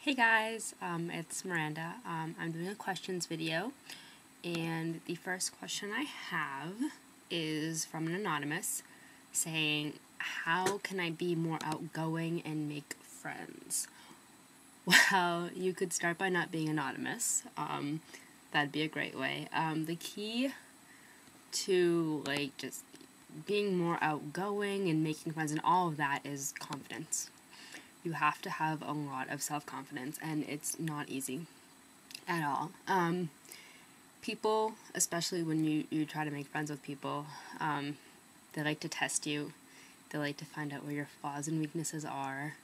Hey guys, it's Miranda. I'm doing a questions video, and the first question I have is from an anonymous saying, how can I be more outgoing and make friends? Well, you could start by not being anonymous. That'd be a great way. The key to, just being more outgoing and making friends and all of that is confidence. You have to have a lot of self-confidence, and it's not easy at all. People, especially when you try to make friends with people, they like to test you. They like to find out where your flaws and weaknesses are.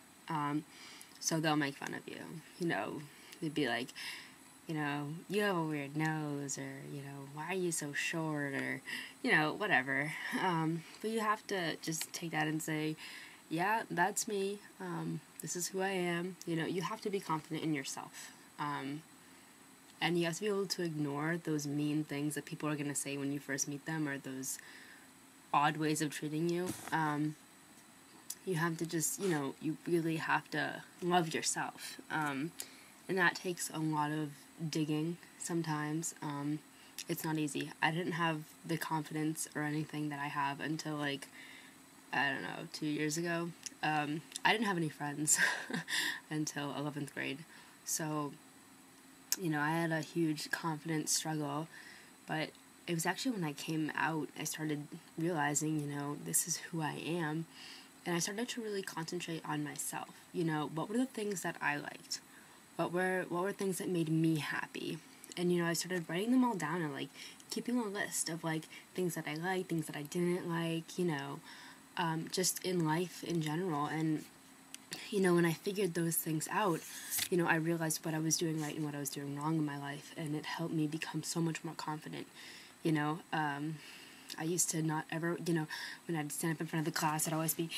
So they'll make fun of you. They'd be like, you have a weird nose, or, why are you so short, or, whatever. But you have to just take that and say, yeah, that's me. This is who I am. You have to be confident in yourself. And you have to be able to ignore those mean things that people are going to say when you first meet them, or those odd ways of treating you. You have to just, you really have to love yourself. And that takes a lot of digging sometimes. It's not easy. I didn't have the confidence or anything that I have until, 2 years ago. I didn't have any friends until 11th grade. So, I had a huge confidence struggle, but it was actually when I came out, I started realizing, this is who I am, and I started to really concentrate on myself. What were the things that I liked? What were things that made me happy? And, I started writing them all down and, keeping a list of, things that I liked, things that I didn't like, just in life in general. And, when I figured those things out, I realized what I was doing right and what I was doing wrong in my life, and it helped me become so much more confident. I used to not ever, when I'd stand up in front of the class, I'd always be,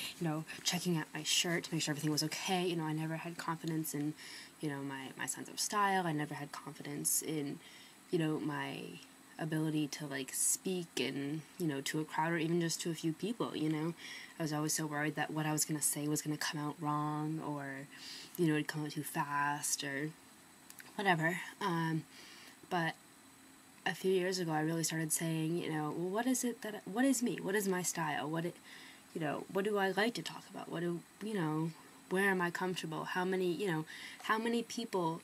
checking out my shirt to make sure everything was okay. I never had confidence in, my sense of style. I never had confidence in, my ability to speak and to a crowd, or even just to a few people. I was always so worried that what I was going to say was going to come out wrong, or it'd come out too fast, or whatever. But a few years ago I really started saying, what is me, what is my style, what do I like to talk about, where am I comfortable, how many people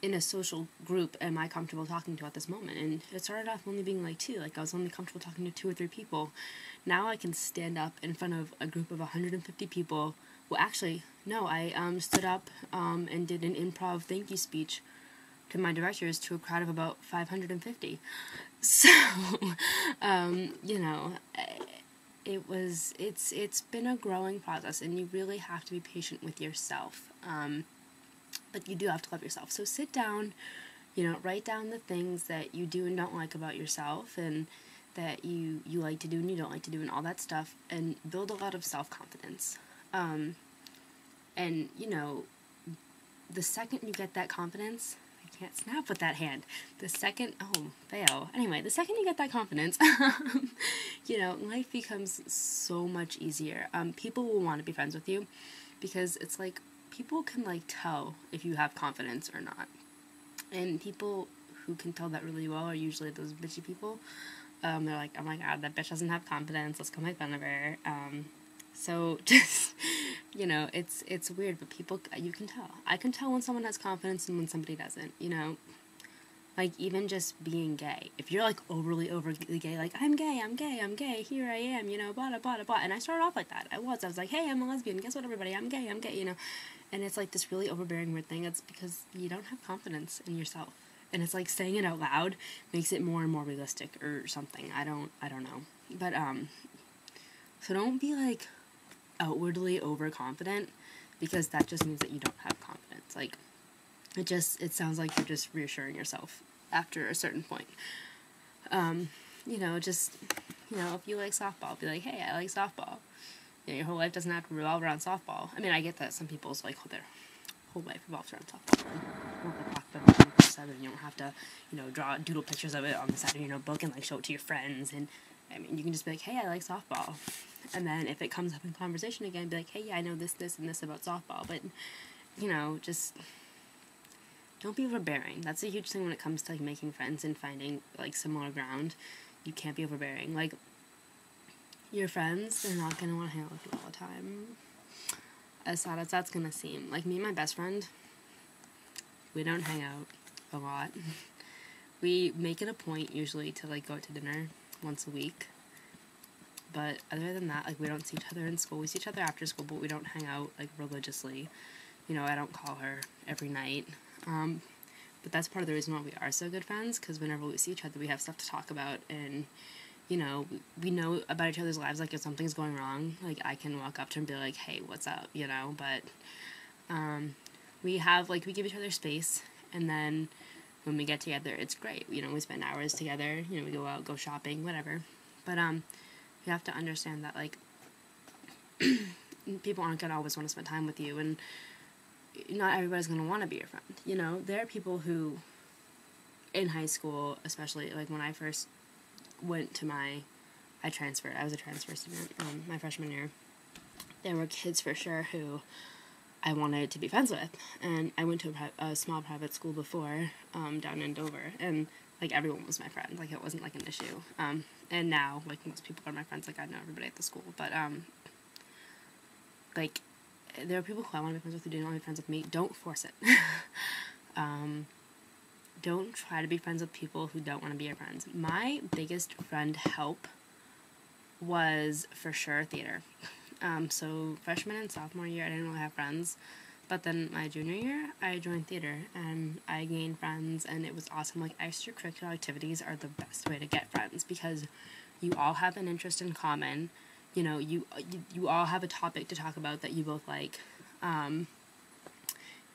in a social group am I comfortable talking to at this moment? And it started off only being 2. I was only comfortable talking to 2 or 3 people. Now I can stand up in front of a group of 150 people. Well, actually, no, I stood up and did an improv thank you speech to my directors to a crowd of about 550. So, it's been a growing process, and you really have to be patient with yourself. But you do have to love yourself. So sit down, write down the things that you do and don't like about yourself, and that you like to do and you don't like to do, and all that stuff, and build a lot of self-confidence. And, the second you get that confidence, I can't snap with that hand. The second you get that confidence, life becomes so much easier. People will want to be friends with you, because it's people can tell if you have confidence or not. And people who can tell that really well are usually those bitchy people. They're like, oh my god, that bitch doesn't have confidence, let's go make fun of her. So just, it's weird, but you can tell. I can tell when someone has confidence and when somebody doesn't, even just being gay. If you're overly gay, I'm gay, here I am, blah, blah, blah. And I started off like that. I was like, hey, I'm a lesbian, guess what, everybody, I'm gay, And it's this really overbearing weird thing. It's because you don't have confidence in yourself. And it's saying it out loud makes it more and more realistic or something. I don't know. But, so don't be outwardly overconfident, because that just means that you don't have confidence. It sounds like you're just reassuring yourself after a certain point. If you like softball, be like, hey, I like softball. Your whole life doesn't have to revolve around softball. I mean, I get that some people's their whole life revolves around softball. You don't have to talk about it 24/7. You don't have to, doodle pictures of it on the side of your notebook and show it to your friends. And I mean, you can just be like, hey, I like softball. And then if it comes up in conversation again, be like, hey, yeah, I know this, and this about softball. But, just don't be overbearing. That's a huge thing when it comes to, like, making friends and finding, like, similar ground. You can't be overbearing. Like, your friends, they're not going to want to hang out with you all the time. As sad as that's going to seem. Like, me and my best friend, we don't hang out a lot. We make it a point, usually, to, like, go out to dinner once a week. But other than that, like, we don't see each other in school. We see each other after school, but we don't hang out, like, religiously. You know, I don't call her every night. But that's part of the reason why we are so good friends, because whenever we see each other, we have stuff to talk about, and, you know, we know about each other's lives. Like, if something's going wrong, like, I can walk up to her and be like, hey, what's up, you know, but, we give each other space, and then when we get together, it's great. You know, we spend hours together, you know, we go out, go shopping, whatever, but, you have to understand that, like, people aren't gonna always want to spend time with you, and not everybody's going to want to be your friend, you know. There are people who, in high school, especially, like, when I first went to I transferred, I was a transfer student, my freshman year, there were kids for sure who I wanted to be friends with, and I went to a small private school before, down in Dover, and, like, everyone was my friend, like, it wasn't, like, an issue, and now, like, most people are my friends, like, I know everybody at the school, but, like, there are people who I want to be friends with who don't want to be friends with me. Don't force it. Don't try to be friends with people who don't want to be your friends. My biggest friend help was, for sure, theater. So freshman and sophomore year, I didn't really have friends. But then my junior year, I joined theater, and I gained friends, and it was awesome. Like, extracurricular activities are the best way to get friends, because you all have an interest in common. You know, you all have a topic to talk about that you both like.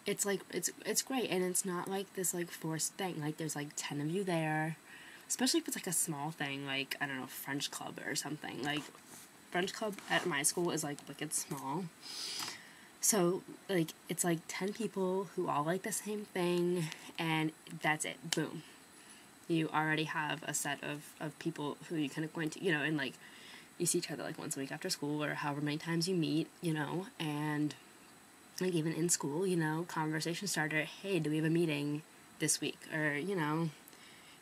It's like, it's great, and it's not like this, like, forced thing. Like, there's, like, 10 of you there, especially if it's, like, a small thing, like, I don't know, French club or something. Like, French club at my school is, like, wicked small. So, like, it's, like, 10 people who all like the same thing, and that's it. Boom. You already have a set of people who you kind of going to, you know, and, like, you see each other, like, once a week after school, or however many times you meet, you know, and, like, even in school, you know, conversation starter, hey, do we have a meeting this week, or, you know,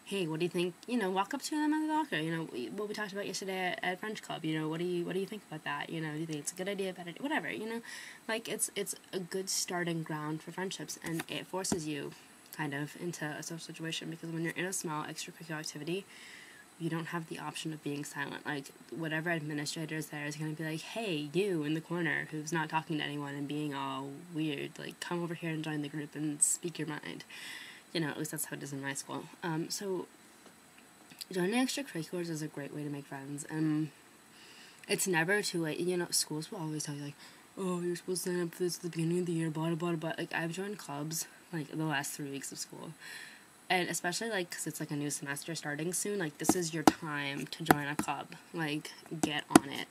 hey, what do you think, you know, walk up to them at the locker, you know, what we talked about yesterday at French Club, you know, what do you think about that, you know, do you think it's a good idea, bad idea, whatever, you know, like, it's a good starting ground for friendships, and it forces you, kind of, into a social situation, because when you're in a small extracurricular activity, you don't have the option of being silent. Like, whatever administrator is there is going to be like, hey, you in the corner who's not talking to anyone and being all weird, like, come over here and join the group and speak your mind. You know, at least that's how it is in my school. So joining extracurriculars is a great way to make friends. It's never too late. You know, schools will always tell you, like, oh, you're supposed to sign up for this at the beginning of the year, blah, blah, blah. Like, I've joined clubs, like, the last 3 weeks of school. And especially, like, because it's, like, a new semester starting soon, like, this is your time to join a club. Like, get on it.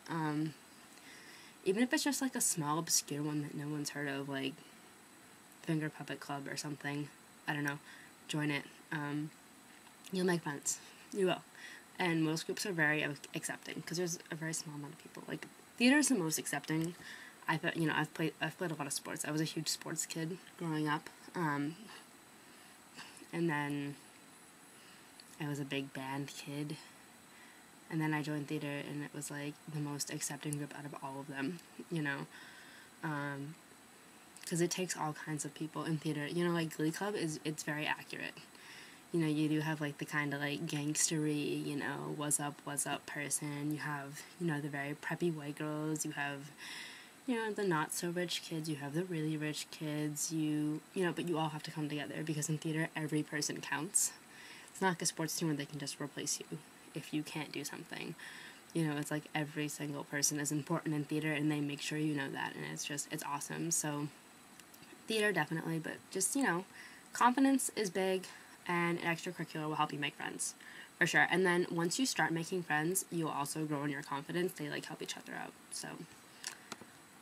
Even if it's just, like, a small, obscure one that no one's heard of, like, Finger Puppet Club or something. I don't know. Join it. You'll make friends. You will. And most groups are very accepting, because there's a very small amount of people. Like, theater is the most accepting. I've played a lot of sports. I was a huge sports kid growing up. And then I was a big band kid, and then I joined theater, and it was, like, the most accepting group out of all of them, you know, because it takes all kinds of people in theater, you know, like, Glee Club it's very accurate, you know, you do have, like, the kind of, like, gangstery, you know, what's up person, you have, you know, the very preppy white girls, you have, you know, the not-so-rich kids, you have the really rich kids, you know, but you all have to come together, because in theater, every person counts. It's not like a sports team where they can just replace you if you can't do something. You know, it's like every single person is important in theater, and they make sure you know that, and it's awesome. So, theater, definitely, but just, you know, confidence is big, and an extracurricular will help you make friends, for sure. And then, once you start making friends, you'll also grow in your confidence. They, like, help each other out, so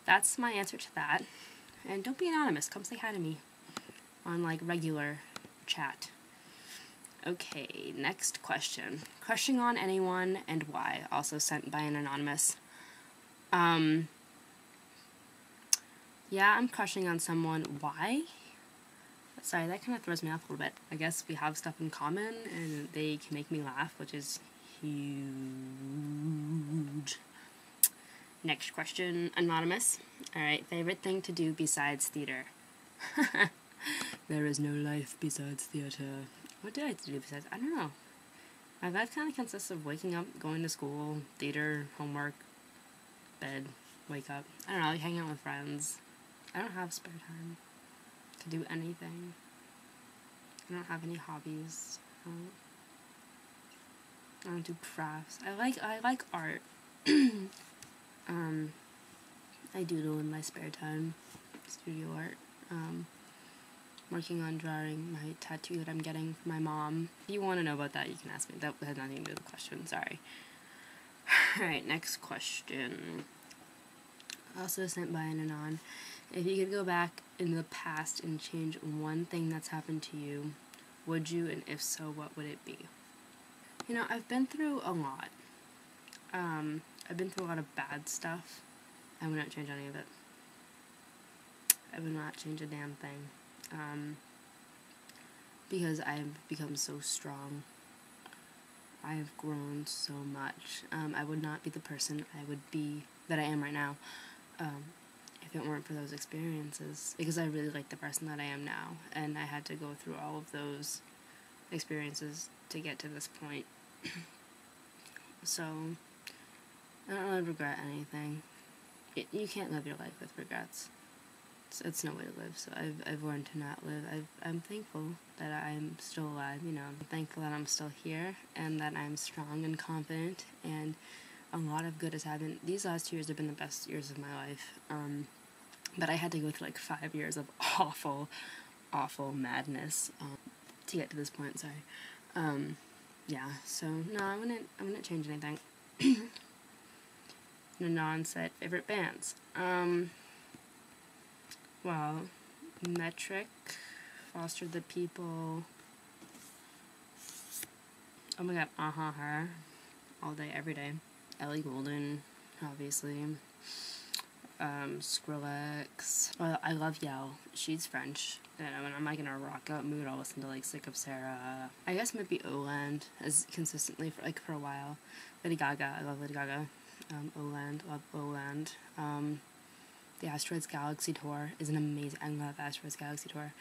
that's my answer to that. And don't be anonymous. Come say hi to me on, like, regular chat. Okay, next question. Crushing on anyone and why? Also sent by an anonymous. Yeah, I'm crushing on someone. Why? Sorry, that kind of throws me off a little bit. I guess we have stuff in common, and they can make me laugh, which is huge. Next question, anonymous. Alright, favorite thing to do besides theater? There is no life besides theater. What do I have to do besides? I don't know. My life kind of consists of waking up, going to school, theater, homework, bed, wake up. I don't know, like hang out with friends. I don't have spare time to do anything. I don't have any hobbies. I don't do crafts. I like art. I doodle in my spare time. Studio art. Working on drawing my tattoo that I'm getting for my mom. If you want to know about that, you can ask me. That had nothing to do with the question, sorry. Alright, next question. Also sent by an anon. If you could go back in the past and change one thing that's happened to you, would you, and if so, what would it be? You know, I've been through a lot. I've been through a lot of bad stuff. I would not change any of it. I would not change a damn thing. Because I've become so strong. I have grown so much. I would not be the person that I am right now, if it weren't for those experiences. Because I really like the person that I am now, and I had to go through all of those experiences to get to this point. So, I don't really regret anything. You can't live your life with regrets. It's no way to live, so I've learned to not live. I'm thankful that I'm still alive, you know. I'm thankful that I'm still here, and that I'm strong and confident, and a lot of good has happened. These last 2 years have been the best years of my life, but I had to go through like 5 years of awful, awful madness, to get to this point, sorry. Yeah, so, no, I wouldn't change anything. Nanon said, favorite bands? Well, Metric, Foster the People, oh my god, Her, all day, every day, Ellie Goulding, obviously, Skrillex, well, I love Yell, she's French, and when I'm like in a rock out mood, I'll listen to like Sick of Sarah. I guess maybe Oland, as consistently for a while. Lady Gaga, I love Lady Gaga. Oland, love Oland. The Asteroids Galaxy Tour is an amazing, I love Asteroids Galaxy Tour.